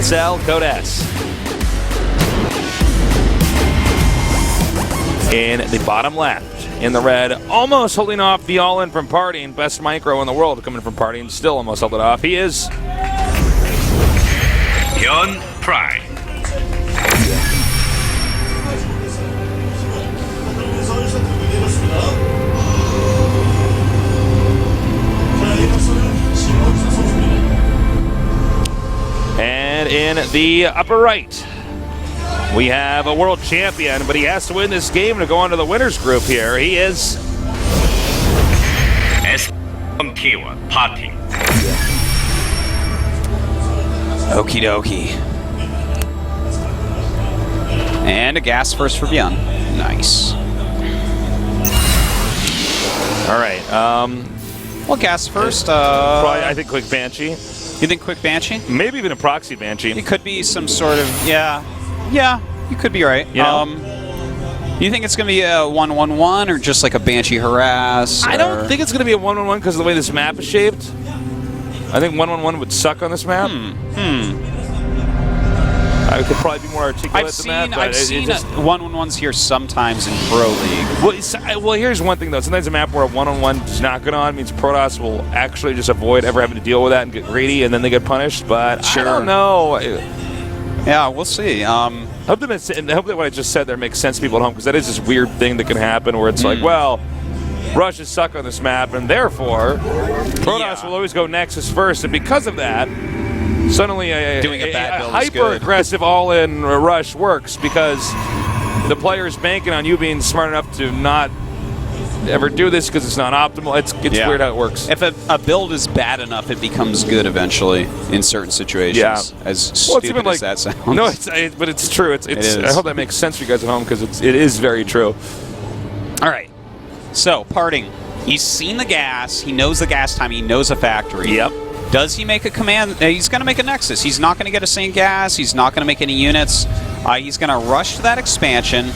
GSL, code S. In the bottom left, in the red, almost holding off the all-in from Partying. Best micro in the world coming from Partying, still almost held it off. He is Byun Prime. And in the upper right, we have a world champion, but he has to win this game to go on to the winners group here. He is GOMTV Partying. Okie dokie. And a gas first for Byun. Nice. All right. Well, gas first. Probably, I think quick Banshee. You think quick Banshee? Maybe even a proxy Banshee. It could be some sort of, yeah, you could be right. Yeah. You think it's going to be a 1-1-1 or just like a Banshee harass? I don't think it's going to be a 1-1-1 because of the way this map is shaped. I think 1-1-1 would suck on this map. I could probably be more articulate than that. I've seen 1-1-1s here sometimes in Pro League. Well, here's one thing, though. Sometimes a map where a 1-on-1 does not get on means Protoss will actually just avoid ever having to deal with that and get greedy, and then they get punished. But I don't know. Yeah, we'll see. I hope that what I just said there makes sense to people at home, because that is this weird thing that can happen where it's like, well, Rushes suck on this map, and therefore Protoss will always go Nexus first, and because of that, suddenly a hyper-aggressive all-in rush works because the player is banking on you being smart enough to not ever do this because it's not optimal. It's weird how it works. If a build is bad enough, it becomes good eventually in certain situations. Yeah. As stupid as that sounds. No, but it's true. It is. I hope that makes sense for you guys at home because it is very true. All right. So, Parting. He's seen the gas. He knows the gas time. He knows a factory. Yep. Does he make a command? He's going to make a Nexus. He's not going to get a St. Gas. He's not going to make any units. He's going to rush to that expansion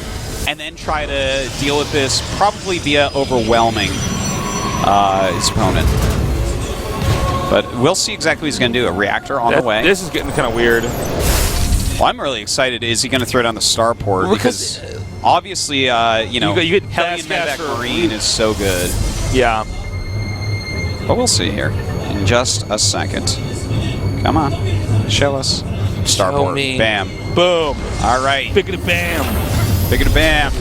and then try to deal with this probably via overwhelming his opponent. But we'll see exactly what he's going to do. A reactor on the way. This is getting kind of weird. Well, I'm really excited. Is he going to throw down the starport? Because obviously, you get Hellion Medevac Marine is so good. Yeah. But we'll see here in just a second. Come on. Show us. Starport. Bam. Boom. All right. Biggity bam. Biggity bam.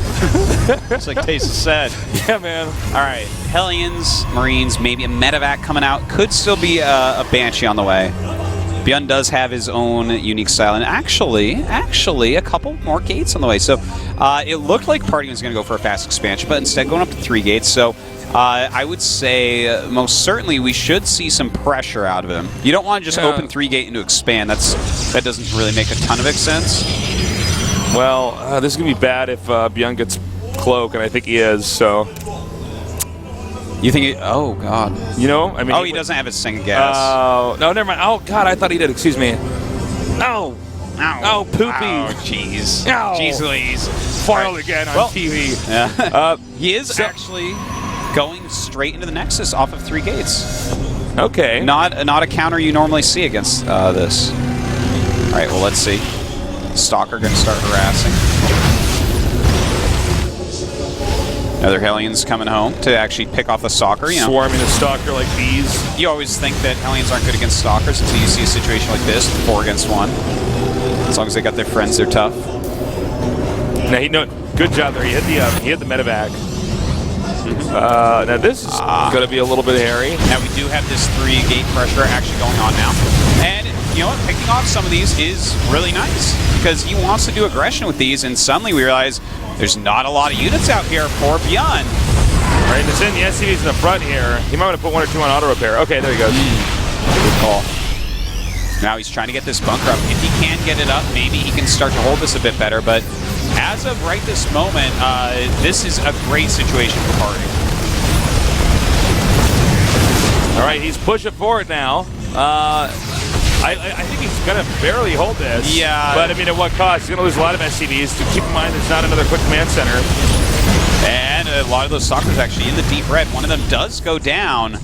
Just like Taysa said. Yeah, man. All right. Hellions, Marines, maybe a Medevac coming out. Could still be a Banshee on the way. Byun does have his own unique style, and actually, a couple more gates on the way. So it looked like Party was going to go for a fast expansion, but instead going up to 3 gates. So I would say most certainly we should see some pressure out of him. You don't want to just open 3 gate into expand. That doesn't really make a ton of sense. Well, this is going to be bad if Byun gets Cloak, and I think he is, so... You think oh, God. You know? I mean, he doesn't have his St. Gas. Oh, no, never mind. Oh, God, I thought he did. Excuse me. Oh. Oh, poopy. Oh, jeez. Oh. Jeez Louise. Foiled again on TV. Yeah. He is actually going straight into the Nexus off of 3 gates. Okay. Not a counter you normally see against this. All right, well, let's see. Stalker going to start harassing. Another Hellions coming home to actually pick off the Stalker. You know. Swarming a Stalker like bees. You always think that Hellions aren't good against Stalkers until you see a situation like this, 4 against 1. As long as they got their friends, they're tough. Now, good job there. He hit the Medevac. Now this is going to be a little bit hairy. Now we do have this 3 gate pressure actually going on now. And you know what? Picking off some of these is really nice because he wants to do aggression with these, and suddenly we realize there's not a lot of units out here for Byun. Right, to send the SCVs in the front here. He might want to put 1 or 2 on auto repair. Okay, there he goes. Good call. Now he's trying to get this bunker up. If he can get it up, maybe he can start to hold this a bit better. But as of right this moment, this is a great situation for Party. All right, he's pushing forward now. I think he's going to barely hold this. Yeah. But, I mean, at what cost? He's going to lose a lot of SCVs. To keep in mind, there's not another quick command center. And a lot of those Stalkers actually in the deep red. One of them does go down.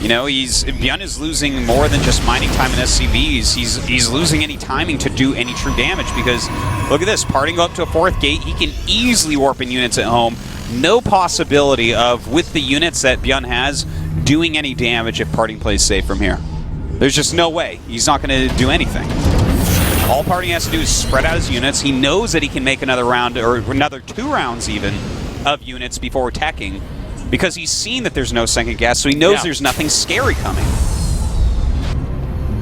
You know, Byun is losing more than just mining time in SCVs. He's losing any timing to do any true damage because look at this, parting go up to a 4th gate. He can easily warp in units at home. No possibility of, with the units that Byun has, doing any damage if parting plays safe from here. There's just no way. He's not going to do anything. All parting has to do is spread out his units. He knows that he can make another round, or another 2 rounds even, of units before attacking, because he's seen that there's no second gas, so he knows there's nothing scary coming.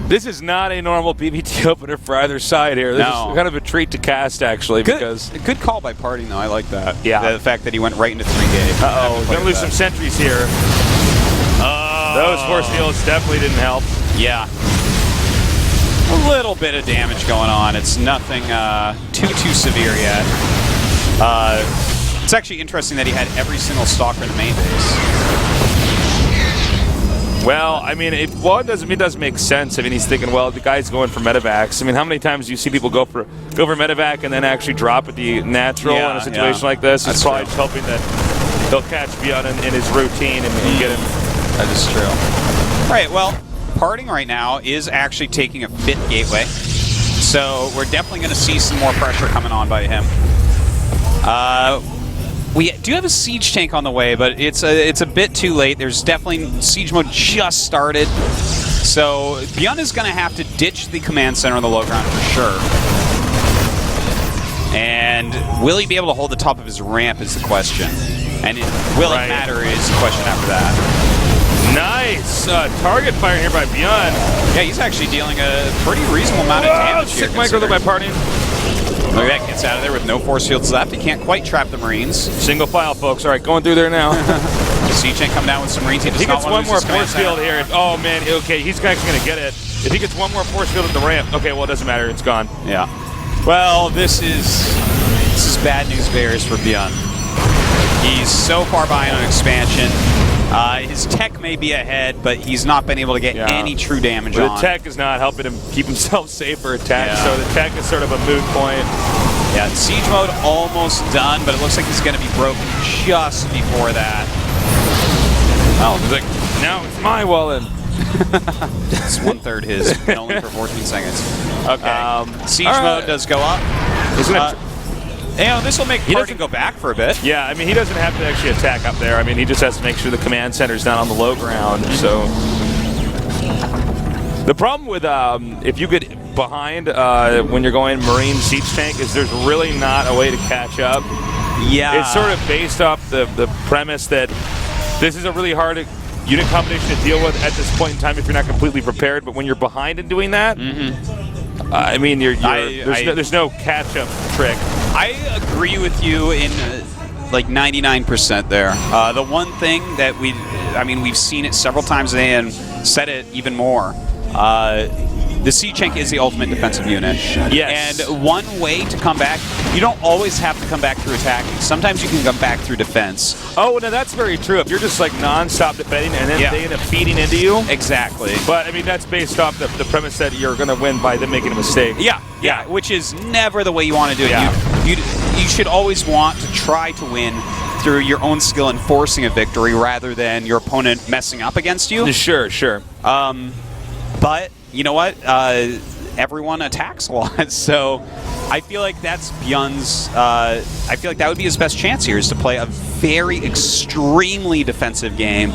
This is not a normal PvT opener for either side here. This is kind of a treat to cast, actually. Because good call by parting, though. I like that. Yeah. The fact that he went right into 3-gate. Uh-oh. Going to lose some sentries here. Those force fields definitely didn't help. Yeah. A little bit of damage going on. It's nothing too severe yet. It's actually interesting that he had every single stalker in the main base. Well, I mean, it does make sense. I mean, he's thinking, well, the guy's going for medevacs. I mean, how many times do you see people go for medevac and then actually drop at the natural in a situation like this? He's probably just hoping that he'll catch Byun in his routine and get him. That is true. Right, well, parting right now is actually taking a 5th gateway. So we're definitely going to see some more pressure coming on by him. We do have a siege tank on the way, but it's a bit too late. There's definitely siege mode just started, so Byun is going to have to ditch the command center on the low ground for sure. And will he be able to hold the top of his ramp is the question, and will it matter is the question after that. Nice target fire here by Byun. Yeah, he's actually dealing a pretty reasonable amount of damage here. Sick micro by parting. Look at that, gets out of there with no force fields left. He can't quite trap the Marines. Single file, folks. All right, going through there now. Siege tank come down with some Marines. He gets one more force field here. Oh, man. Okay, he's actually going to get it. If he gets one more force field at the ramp, okay, well, it doesn't matter. It's gone. Yeah. Well, this is bad news bears for Byun. He's so far behind on expansion. His tech may be ahead, but he's not been able to get any true damage on. The tech is not helping him keep himself safe for attack, so the tech is sort of a moot point. Yeah, siege mode almost done, but it looks like he's going to be broken just before that. Oh, he's like, now it's my wallet. It's 1/3 his, and only for 14 seconds. Okay, siege mode does go up. He's gonna this will make parting go back for a bit. Yeah, I mean, he doesn't have to actually attack up there. I mean, he just has to make sure the command center's not on the low ground. So the problem with if you get behind when you're going Marine siege tank is there's really not a way to catch up. Yeah. It's sort of based off the premise that this is a really hard unit combination to deal with at this point in time if you're not completely prepared. But when you're behind in doing that, I mean, there's no catch-up trick. I agree with you in like 99% there. The one thing that we've seen it several times today and said it even more. The siege tank is the ultimate defensive unit. Yes. And one way to come back, you don't always have to come back through attacking. Sometimes you can come back through defense. Oh, no, that's very true. If you're just like non-stop defending and then they end up feeding into you. Exactly. But, I mean, that's based off the premise that you're going to win by them making a mistake. Yeah, which is never the way you want to do it. Yeah. You should always want to try to win through your own skill and forcing a victory rather than your opponent messing up against you. Sure. But you know what? Everyone attacks a lot, so I feel like that's Byun's. I feel like that would be his best chance here is to play a very extremely defensive game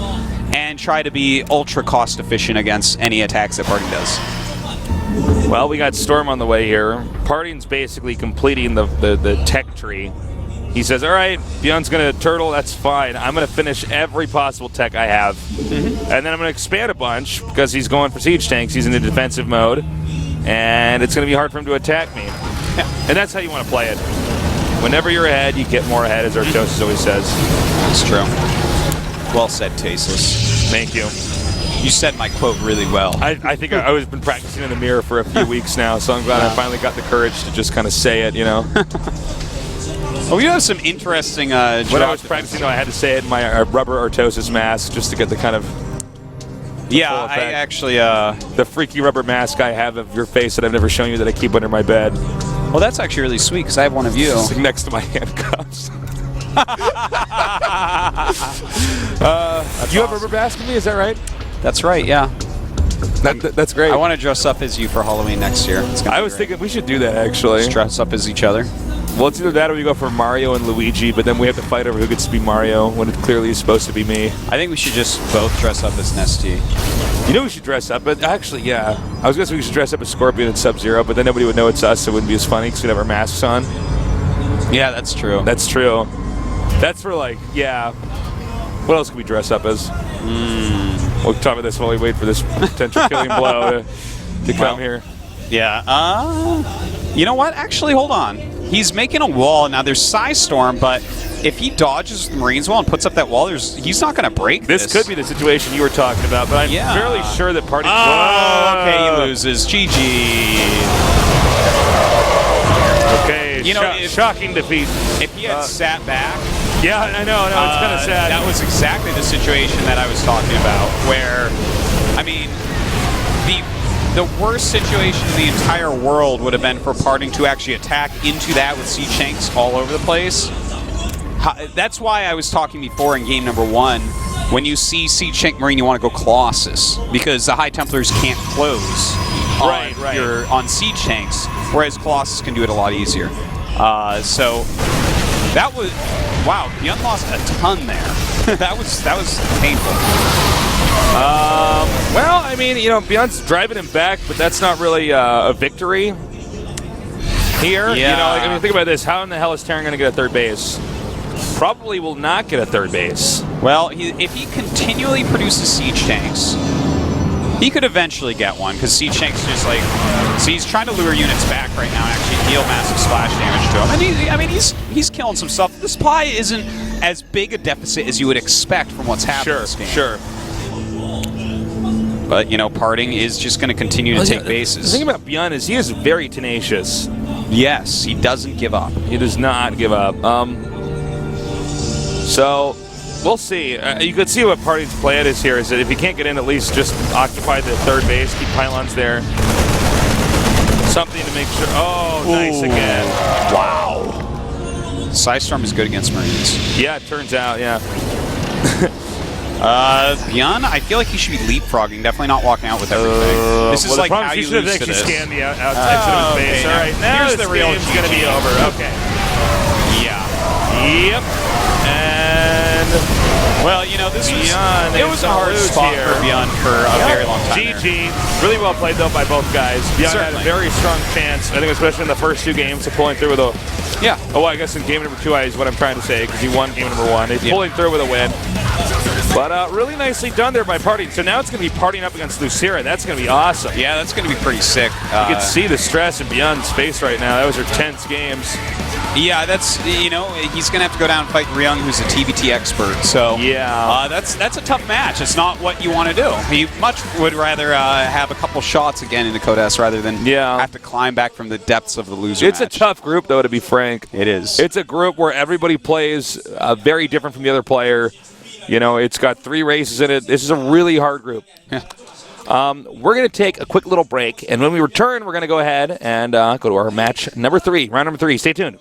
and try to be ultra cost efficient against any attacks that Parting does. Well, we got Storm on the way here. Parting's basically completing the tech tree. He says, all right, Byun's going to turtle, that's fine. I'm going to finish every possible tech I have. And then I'm going to expand a bunch because he's going for siege tanks. He's in the defensive mode. And it's going to be hard for him to attack me. And that's how you want to play it. Whenever you're ahead, you get more ahead, as Artosis always says. It's true. Well said, Tasteless. Thank you. You said my quote really well. I think I've been practicing in the mirror for a few weeks now, so I'm glad I finally got the courage to just kind of say it, you know. Well, we have some interesting when I was practicing, though, I had to say it in my rubber Artosis mask just to get the kind of I actually the freaky rubber mask I have of your face that I've never shown you that I keep under my bed. Well, that's actually really sweet because I have one of you sitting next to my handcuffs. You have a rubber mask with me, is that right? That's right, yeah. That's great. I want to dress up as you for Halloween next year. I was thinking we should do that, actually. Just dress up as each other. Well, it's either that or we go for Mario and Luigi, but then we have to fight over who gets to be Mario when it clearly is supposed to be me. I think we should just both dress up as Nesty. You know we should dress up, but actually, yeah. I was going to say we should dress up as Scorpion and Sub-Zero, but then nobody would know it's us, so it wouldn't be as funny because we'd have our masks on. Yeah, that's true. That's true. That's for, like, yeah. What else could we dress up as? We'll talk about this while we wait for this potential killing blow to come here. Yeah. You know what? Actually, hold on. He's making a wall. Now, there's Psy Storm, but if he dodges the Marines wall and puts up that wall, he's not going to break this. This could be the situation you were talking about, but I'm fairly sure that Party... Oh, okay, he loses. GG. Okay, you know, shocking defeat. If he had sat back... Yeah, I know, it's kind of sad. That was exactly the situation that I was talking about, where, I mean, the worst situation in the entire world would have been for Parting to actually attack into that with Sea Shanks all over the place. That's why I was talking before in game number 1, when you see Sea Shank Marine, you want to go Colossus, because the High Templars can't close on Sea Shanks, whereas Colossus can do it a lot easier. So that was... Wow, Byun lost a ton there. that was painful. Well, I mean, you know, Byun's driving him back, but that's not really a victory here. Yeah. You know, like, I mean, think about this. How in the hell is Terran going to get a third base? Probably will not get a third base. Well, if he continually produces siege tanks, he could eventually get one, because siege tanks just like... So he's trying to lure units back right now and actually deal massive splash damage to him. And I mean, he's killing some stuff. The supply isn't as big a deficit as you would expect from what's happening in this game. Sure. But, you know, Parting is just going to continue to take bases. The thing about Byun is he is very tenacious. Yes, he doesn't give up. He does not give up. So... We'll see. You could see what Party's plan is here, is that if he can't get in, at least just occupy the third base, keep pylons there. Something to make sure. Oh, nice again. Wow. Psystorm is good against Marines. Yeah, it turns out, yeah. Byun, I feel like he should be leapfrogging, definitely not walking out with everything. This is like how you lose to this. Scanned the exit of his base. Okay, all right, now here's the real game's going to be over. Okay. Yeah. Yep. And... Well, you know, this Byun, it was a hard spot for Byun for a very long time. GG. Really well played, though, by both guys. Byun had a very strong chance, I think, especially in the first 2 games, of pulling through with a... Yeah. Oh, I guess in game number 2 is what I'm trying to say, because he won game number 1. He's pulling through with a win. But really nicely done there by Party. So now it's going to be Partying up against Lucera. That's going to be awesome. Yeah, that's going to be pretty sick. You can see the stress in Byun's face right now. Those are tense games. Yeah, that's, you know, he's going to have to go down and fight Ryung, who's a TVT expert. So yeah, that's a tough match. It's not what you want to do. He much would rather have a couple shots again in the Codes rather than have to climb back from the depths of the loser match. A tough group, though, to be frank. It is. It's a group where everybody plays very different from the other player. You know, it's got 3 races in it. This is a really hard group. Yeah. We're going to take a quick little break, and when we return, we're going to go ahead and go to our match number 3, round number 3. Stay tuned.